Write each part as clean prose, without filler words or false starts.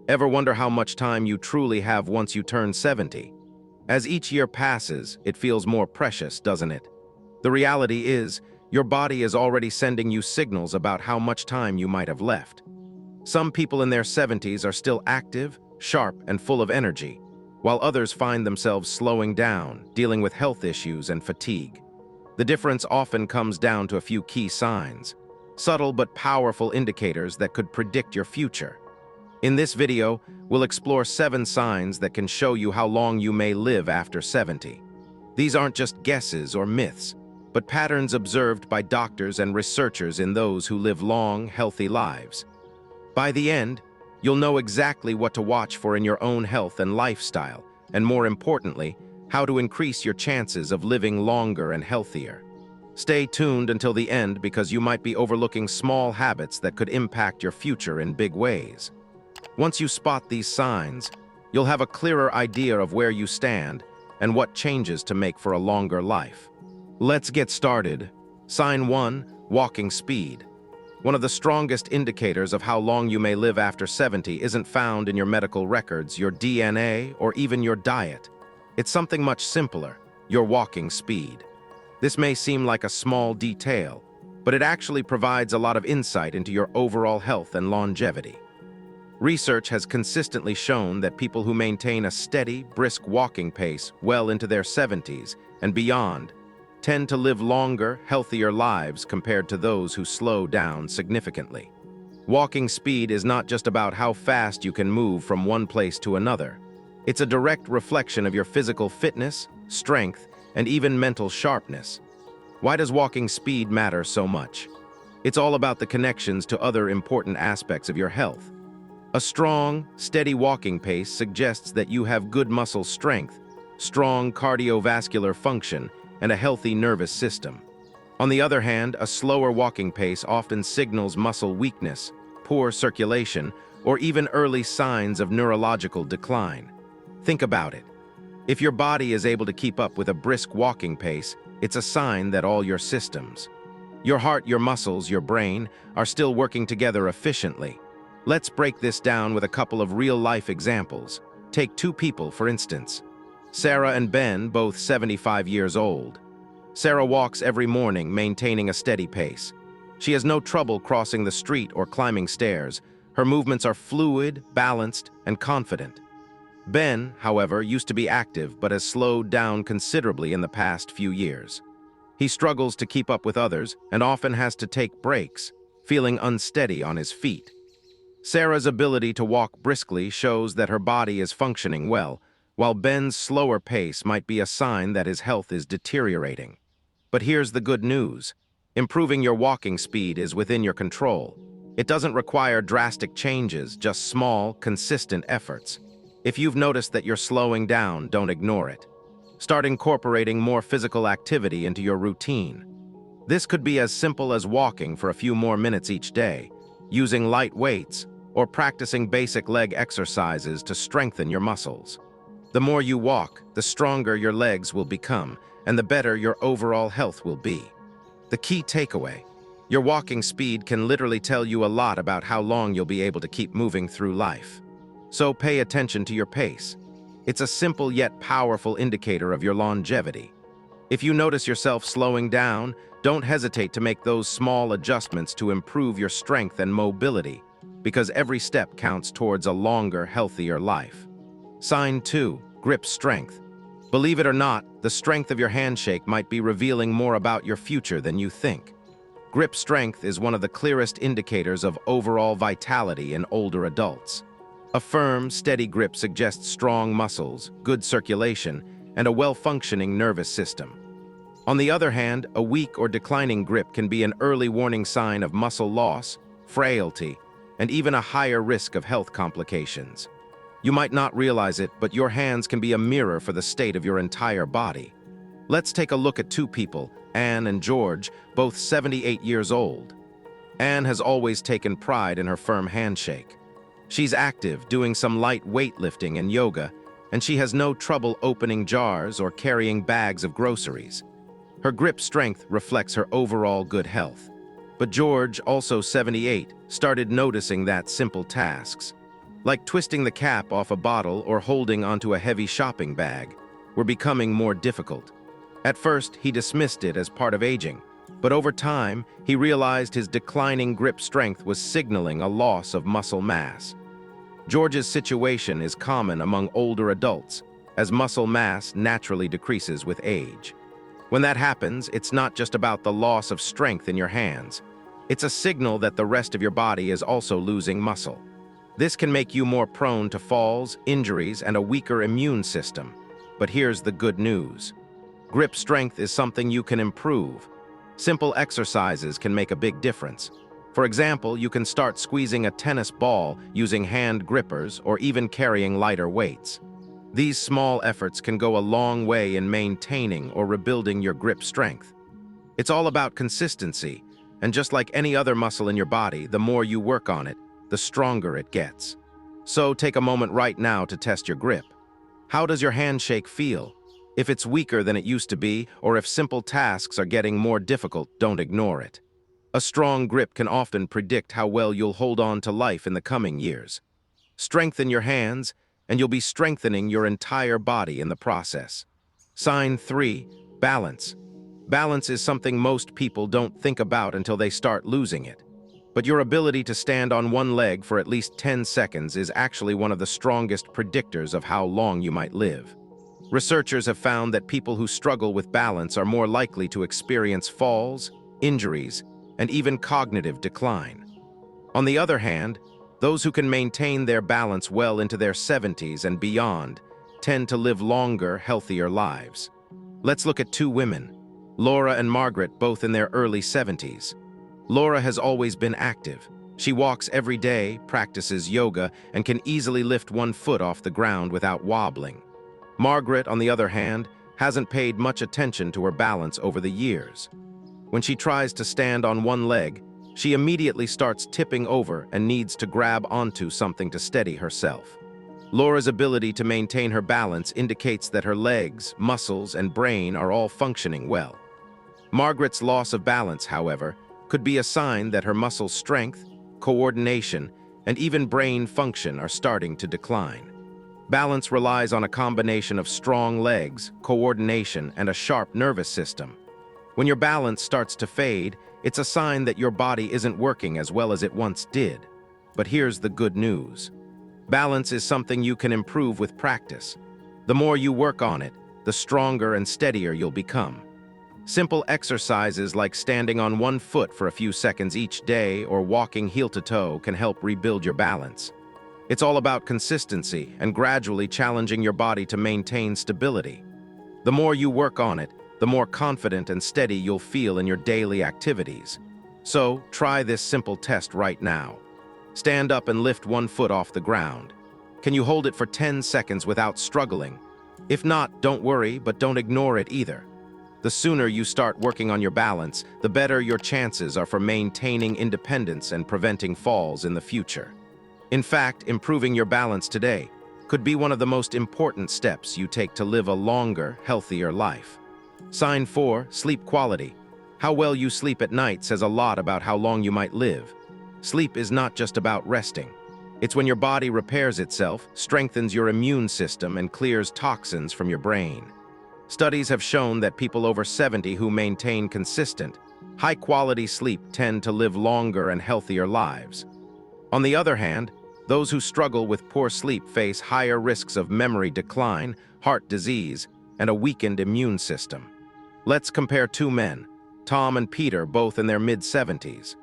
Ever wonder how much time you truly have once you turn 70? As each year passes, it feels more precious, doesn't it? The reality is, your body is already sending you signals about how much time you might have left. Some people in their 70s are still active, sharp, and full of energy, while others find themselves slowing down, dealing with health issues and fatigue. The difference often comes down to a few key signs, subtle but powerful indicators that could predict your future. In this video, we'll explore 7 signs that can show you how long you may live after 70. These aren't just guesses or myths, but patterns observed by doctors and researchers in those who live long, healthy lives. By the end, you'll know exactly what to watch for in your own health and lifestyle, and more importantly, how to increase your chances of living longer and healthier. Stay tuned until the end because you might be overlooking small habits that could impact your future in big ways. Once you spot these signs, you'll have a clearer idea of where you stand and what changes to make for a longer life. Let's get started. Sign 1, walking speed. One of the strongest indicators of how long you may live after 70 isn't found in your medical records, your DNA, or even your diet. It's something much simpler, your walking speed. This may seem like a small detail, but it actually provides a lot of insight into your overall health and longevity. Research has consistently shown that people who maintain a steady, brisk walking pace well into their 70s and beyond tend to live longer, healthier lives compared to those who slow down significantly. Walking speed is not just about how fast you can move from one place to another. It's a direct reflection of your physical fitness, strength, and even mental sharpness. Why does walking speed matter so much? It's all about the connections to other important aspects of your health. A strong, steady walking pace suggests that you have good muscle strength, strong cardiovascular function, and a healthy nervous system. On the other hand, a slower walking pace often signals muscle weakness, poor circulation, or even early signs of neurological decline. Think about it. If your body is able to keep up with a brisk walking pace, it's a sign that all your systems, your heart, your muscles, your brain, are still working together efficiently. Let's break this down with a couple of real-life examples. Take 2 people, for instance. Sarah and Ben, both 75 years old. Sarah walks every morning, maintaining a steady pace. She has no trouble crossing the street or climbing stairs. Her movements are fluid, balanced, and confident. Ben, however, used to be active but has slowed down considerably in the past few years. He struggles to keep up with others and often has to take breaks, feeling unsteady on his feet. Sarah's ability to walk briskly shows that her body is functioning well, while Ben's slower pace might be a sign that his health is deteriorating. But here's the good news. Improving your walking speed is within your control. It doesn't require drastic changes, just small, consistent efforts. If you've noticed that you're slowing down, don't ignore it. Start incorporating more physical activity into your routine. This could be as simple as walking for a few more minutes each day, using light weights, or practicing basic leg exercises to strengthen your muscles. The more you walk, the stronger your legs will become, and the better your overall health will be. The key takeaway: your walking speed can literally tell you a lot about how long you'll be able to keep moving through life. So pay attention to your pace. It's a simple yet powerful indicator of your longevity. If you notice yourself slowing down, don't hesitate to make those small adjustments to improve your strength and mobility, because every step counts towards a longer, healthier life. Sign 2, grip strength. Believe it or not, the strength of your handshake might be revealing more about your future than you think. Grip strength is one of the clearest indicators of overall vitality in older adults. A firm, steady grip suggests strong muscles, good circulation, and a well-functioning nervous system. On the other hand, a weak or declining grip can be an early warning sign of muscle loss, frailty, and even a higher risk of health complications. You might not realize it, but your hands can be a mirror for the state of your entire body. Let's take a look at 2 people, Anne and George, both 78 years old. Anne has always taken pride in her firm handshake. She's active, doing some light weightlifting and yoga, and she has no trouble opening jars or carrying bags of groceries. Her grip strength reflects her overall good health. But George, also 78, started noticing that simple tasks. like twisting the cap off a bottle or holding onto a heavy shopping bag, were becoming more difficult. At first, he dismissed it as part of aging, but over time, he realized his declining grip strength was signaling a loss of muscle mass. George's situation is common among older adults, as muscle mass naturally decreases with age. When that happens, it's not just about the loss of strength in your hands. It's a signal that the rest of your body is also losing muscle. This can make you more prone to falls, injuries, and a weaker immune system. But here's the good news. Grip strength is something you can improve. Simple exercises can make a big difference. For example, you can start squeezing a tennis ball using hand grippers or even carrying lighter weights. These small efforts can go a long way in maintaining or rebuilding your grip strength. It's all about consistency, and just like any other muscle in your body, the more you work on it, the stronger it gets. So take a moment right now to test your grip. How does your handshake feel? If it's weaker than it used to be, or if simple tasks are getting more difficult, don't ignore it. A strong grip can often predict how well you'll hold on to life in the coming years. Strengthen your hands, and you'll be strengthening your entire body in the process. Sign 3, balance. Balance is something most people don't think about until they start losing it. But your ability to stand on one leg for at least 10 seconds is actually one of the strongest predictors of how long you might live. Researchers have found that people who struggle with balance are more likely to experience falls, injuries, and even cognitive decline. On the other hand, those who can maintain their balance well into their 70s and beyond tend to live longer, healthier lives. Let's look at two women, Laura and Margaret, both in their early 70s. Laura has always been active. She walks every day, practices yoga, and can easily lift one foot off the ground without wobbling. Margaret, on the other hand, hasn't paid much attention to her balance over the years. When she tries to stand on one leg, she immediately starts tipping over and needs to grab onto something to steady herself. Laura's ability to maintain her balance indicates that her legs, muscles, and brain are all functioning well. Margaret's loss of balance, however, could be a sign that her muscle strength, coordination, and even brain function are starting to decline. Balance relies on a combination of strong legs, coordination, and a sharp nervous system. When your balance starts to fade, it's a sign that your body isn't working as well as it once did. But here's the good news. Balance is something you can improve with practice. The more you work on it, the stronger and steadier you'll become. Simple exercises like standing on one foot for a few seconds each day or walking heel to toe can help rebuild your balance. It's all about consistency and gradually challenging your body to maintain stability. The more you work on it, the more confident and steady you'll feel in your daily activities. So, try this simple test right now. Stand up and lift one foot off the ground. Can you hold it for 10 seconds without struggling? If not, don't worry, but don't ignore it either. The sooner you start working on your balance, the better your chances are for maintaining independence and preventing falls in the future. In fact, improving your balance today could be one of the most important steps you take to live a longer, healthier life. Sign 4, sleep quality. How well you sleep at night says a lot about how long you might live. Sleep is not just about resting. It's when your body repairs itself, strengthens your immune system, and clears toxins from your brain. Studies have shown that people over 70 who maintain consistent, high-quality sleep tend to live longer and healthier lives. On the other hand, those who struggle with poor sleep face higher risks of memory decline, heart disease, and a weakened immune system. Let's compare two men, Tom and Peter, both in their mid-70s.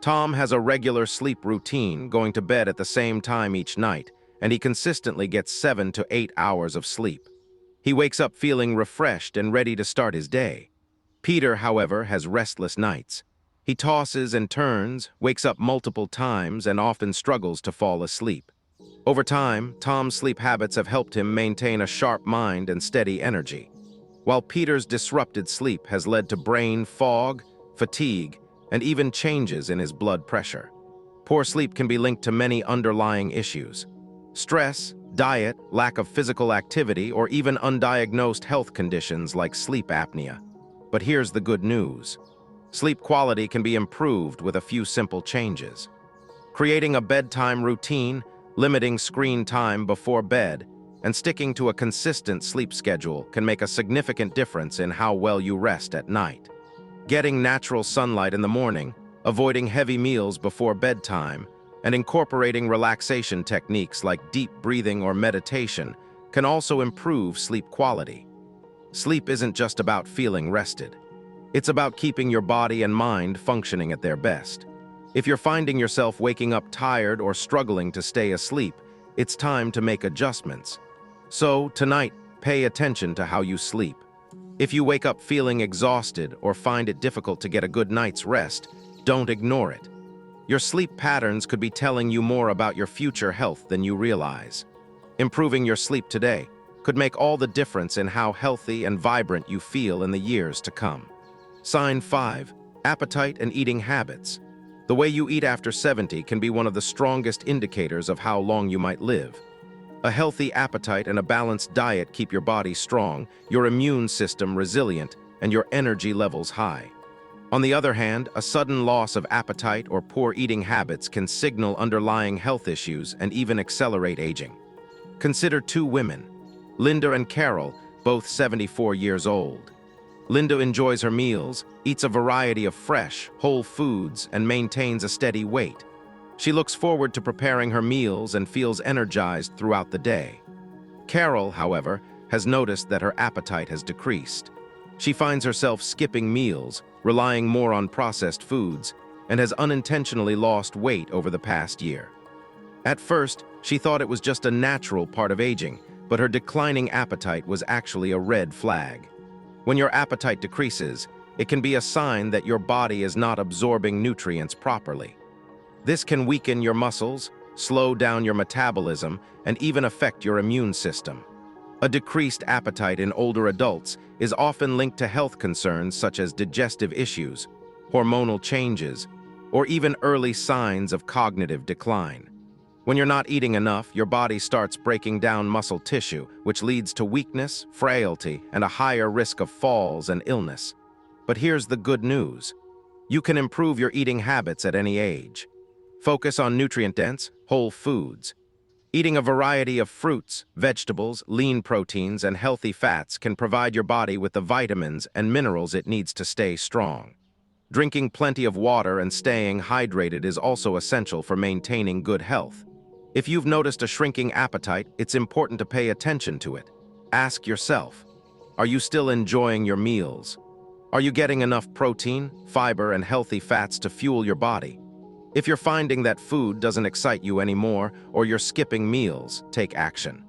Tom has a regular sleep routine, going to bed at the same time each night, and he consistently gets 7 to 8 hours of sleep. He wakes up feeling refreshed and ready to start his day. Peter, however, has restless nights. He tosses and turns, wakes up multiple times, and often struggles to fall asleep. Over time, Tom's sleep habits have helped him maintain a sharp mind and steady energy, while Peter's disrupted sleep has led to brain fog, fatigue, and even changes in his blood pressure. Poor sleep can be linked to many underlying issues: stress, diet, lack of physical activity, or even undiagnosed health conditions like sleep apnea. But here's the good news. Sleep quality can be improved with a few simple changes. Creating a bedtime routine, Limiting screen time before bed and sticking to a consistent sleep schedule can make a significant difference in how well you rest at night. Getting natural sunlight in the morning, avoiding heavy meals before bedtime, and incorporating relaxation techniques like deep breathing or meditation can also improve sleep quality. Sleep isn't just about feeling rested. It's about keeping your body and mind functioning at their best. If you're finding yourself waking up tired or struggling to stay asleep, it's time to make adjustments. So, tonight, pay attention to how you sleep. If you wake up feeling exhausted or find it difficult to get a good night's rest, don't ignore it. Your sleep patterns could be telling you more about your future health than you realize. Improving your sleep today could make all the difference in how healthy and vibrant you feel in the years to come. Sign 5. Appetite and eating habits. The way you eat after 70 can be one of the strongest indicators of how long you might live. A healthy appetite and a balanced diet keep your body strong, your immune system resilient, and your energy levels high. On the other hand, a sudden loss of appetite or poor eating habits can signal underlying health issues and even accelerate aging. Consider two women, Linda and Carol, both 74 years old. Linda enjoys her meals, eats a variety of fresh, whole foods, and maintains a steady weight. She looks forward to preparing her meals and feels energized throughout the day. Carol, however, has noticed that her appetite has decreased. She finds herself skipping meals, relying more on processed foods, and has unintentionally lost weight over the past year. At first, she thought it was just a natural part of aging, but her declining appetite was actually a red flag. When your appetite decreases, it can be a sign that your body is not absorbing nutrients properly. This can weaken your muscles, slow down your metabolism, and even affect your immune system. A decreased appetite in older adults is often linked to health concerns such as digestive issues, hormonal changes, or even early signs of cognitive decline. When you're not eating enough, your body starts breaking down muscle tissue, which leads to weakness, frailty, and a higher risk of falls and illness. But here's the good news. You can improve your eating habits at any age. Focus on nutrient-dense, whole foods. Eating a variety of fruits, vegetables, lean proteins, and healthy fats can provide your body with the vitamins and minerals it needs to stay strong. Drinking plenty of water and staying hydrated is also essential for maintaining good health. If you've noticed a shrinking appetite, it's important to pay attention to it. Ask yourself, are you still enjoying your meals? Are you getting enough protein, fiber, and healthy fats to fuel your body? If you're finding that food doesn't excite you anymore, or you're skipping meals, take action.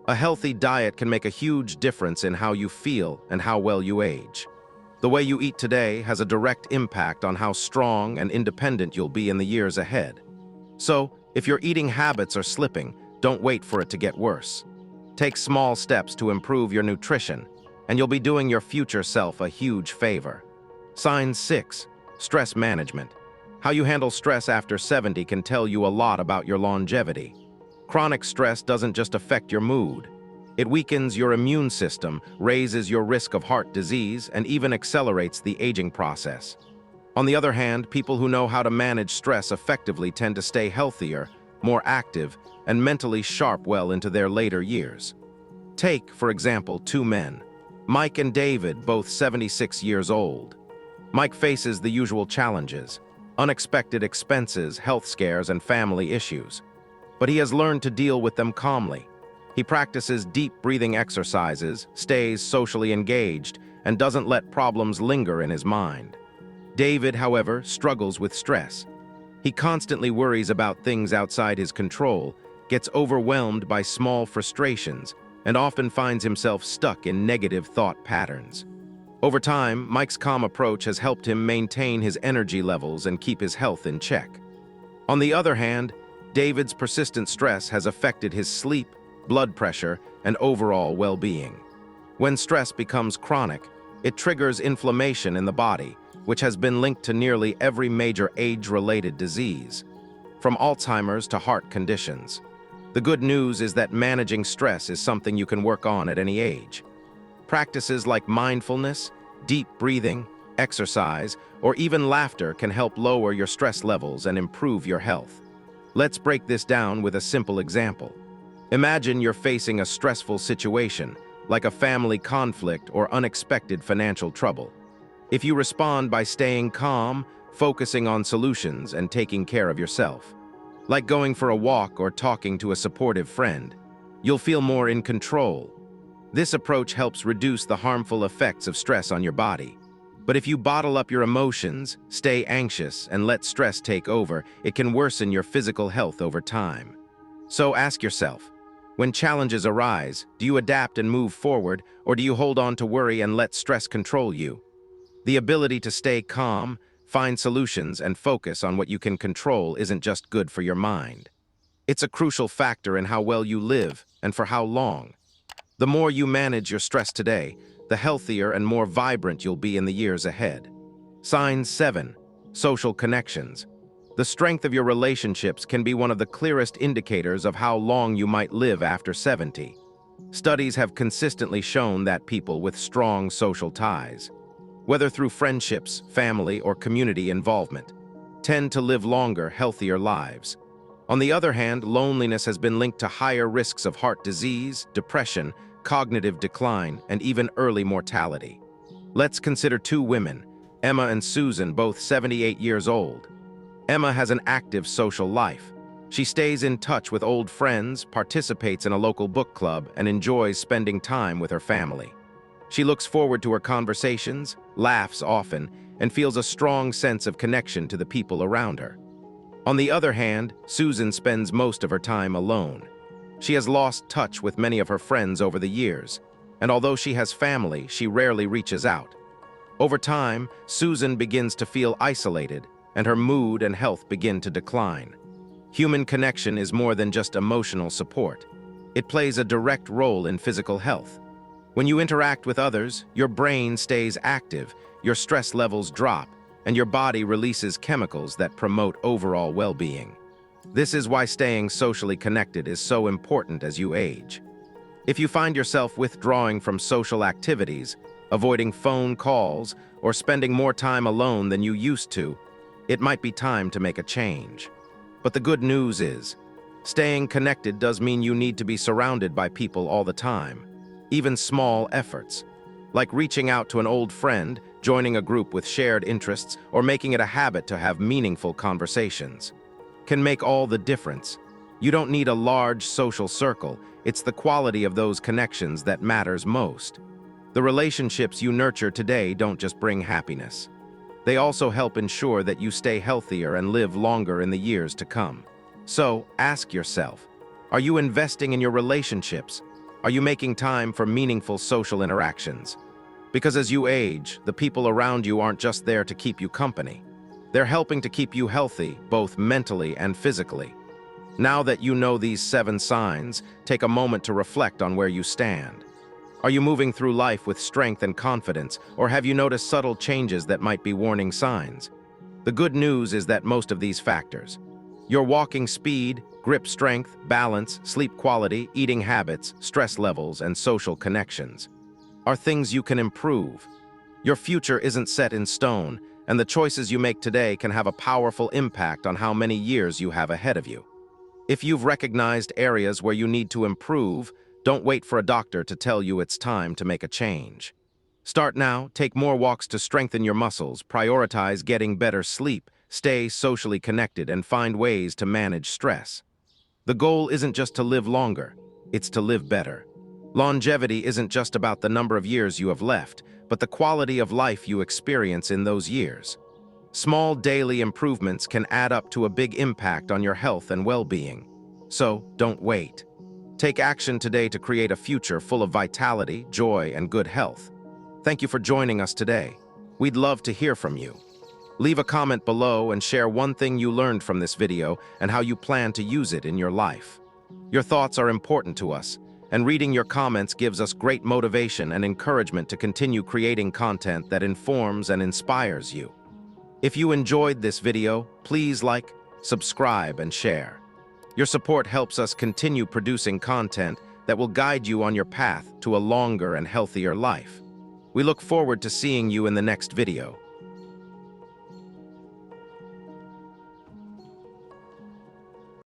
A healthy diet can make a huge difference in how you feel and how well you age. The way you eat today has a direct impact on how strong and independent you'll be in the years ahead. So, if your eating habits are slipping, don't wait for it to get worse. Take small steps to improve your nutrition, and you'll be doing your future self a huge favor. Sign 6. Stress management. How you handle stress after 70 can tell you a lot about your longevity. Chronic stress doesn't just affect your mood. It weakens your immune system, raises your risk of heart disease, and even accelerates the aging process. On the other hand, people who know how to manage stress effectively tend to stay healthier, more active, and mentally sharp well into their later years. Take, for example, two men, Mike and David, both 76 years old. Mike faces the usual challenges, unexpected expenses, health scares, and family issues. But he has learned to deal with them calmly. He practices deep breathing exercises, stays socially engaged, and doesn't let problems linger in his mind. David, however, struggles with stress. He constantly worries about things outside his control, gets overwhelmed by small frustrations, and often finds himself stuck in negative thought patterns. Over time, Mike's calm approach has helped him maintain his energy levels and keep his health in check. On the other hand, David's persistent stress has affected his sleep, blood pressure, and overall well-being. When stress becomes chronic, it triggers inflammation in the body, which has been linked to nearly every major age-related disease, from Alzheimer's to heart conditions. The good news is that managing stress is something you can work on at any age. Practices like mindfulness, deep breathing, exercise, or even laughter can help lower your stress levels and improve your health. Let's break this down with a simple example. Imagine you're facing a stressful situation, like a family conflict or unexpected financial trouble. If you respond by staying calm, focusing on solutions, and taking care of yourself, like going for a walk or talking to a supportive friend, you'll feel more in control. This approach helps reduce the harmful effects of stress on your body. But if you bottle up your emotions, stay anxious, and let stress take over, it can worsen your physical health over time. So ask yourself, when challenges arise, do you adapt and move forward, or do you hold on to worry and let stress control you? The ability to stay calm, find solutions, and focus on what you can control isn't just good for your mind. It's a crucial factor in how well you live and for how long. The more you manage your stress today, the healthier and more vibrant you'll be in the years ahead. Sign 7. Social connections. The strength of your relationships can be one of the clearest indicators of how long you might live after 70. Studies have consistently shown that people with strong social ties, whether through friendships, family, or community involvement, tend to live longer, healthier lives. On the other hand, loneliness has been linked to higher risks of heart disease, depression, cognitive decline, and even early mortality. Let's consider two women, Emma and Susan, both 78 years old. Emma has an active social life. She stays in touch with old friends, participates in a local book club, and enjoys spending time with her family. She looks forward to her conversations, laughs often, and feels a strong sense of connection to the people around her. On the other hand, Susan spends most of her time alone. She has lost touch with many of her friends over the years, and although she has family, she rarely reaches out. Over time, Susan begins to feel isolated, and her mood and health begin to decline. Human connection is more than just emotional support. It plays a direct role in physical health. When you interact with others, your brain stays active, your stress levels drop, and your body releases chemicals that promote overall well-being. This is why staying socially connected is so important as you age. If you find yourself withdrawing from social activities, avoiding phone calls, or spending more time alone than you used to, it might be time to make a change. But the good news is, staying connected does mean you need to be surrounded by people all the time. Even small efforts, like reaching out to an old friend, joining a group with shared interests, or making it a habit to have meaningful conversations, can make all the difference. You don't need a large social circle. It's the quality of those connections that matters most. The relationships you nurture today don't just bring happiness. They also help ensure that you stay healthier and live longer in the years to come. So, ask yourself, are you investing in your relationships? Are you making time for meaningful social interactions? Because as you age, the people around you aren't just there to keep you company. They're helping to keep you healthy, both mentally and physically. Now that you know these 7 signs, take a moment to reflect on where you stand. Are you moving through life with strength and confidence, or have you noticed subtle changes that might be warning signs? The good news is that most of these factors, your walking speed, grip strength, balance, sleep quality, eating habits, stress levels, and social connections, are things you can improve. Your future isn't set in stone, and the choices you make today can have a powerful impact on how many years you have ahead of you. If you've recognized areas where you need to improve, don't wait for a doctor to tell you it's time to make a change. Start now, take more walks to strengthen your muscles, prioritize getting better sleep, stay socially connected, and find ways to manage stress. The goal isn't just to live longer, it's to live better. Longevity isn't just about the number of years you have left, but the quality of life you experience in those years. Small daily improvements can add up to a big impact on your health and well-being. So, don't wait. Take action today to create a future full of vitality, joy, and good health. Thank you for joining us today. We'd love to hear from you. Leave a comment below and share one thing you learned from this video and how you plan to use it in your life. Your thoughts are important to us, and reading your comments gives us great motivation and encouragement to continue creating content that informs and inspires you. If you enjoyed this video, please like, subscribe, and share. Your support helps us continue producing content that will guide you on your path to a longer and healthier life. We look forward to seeing you in the next video.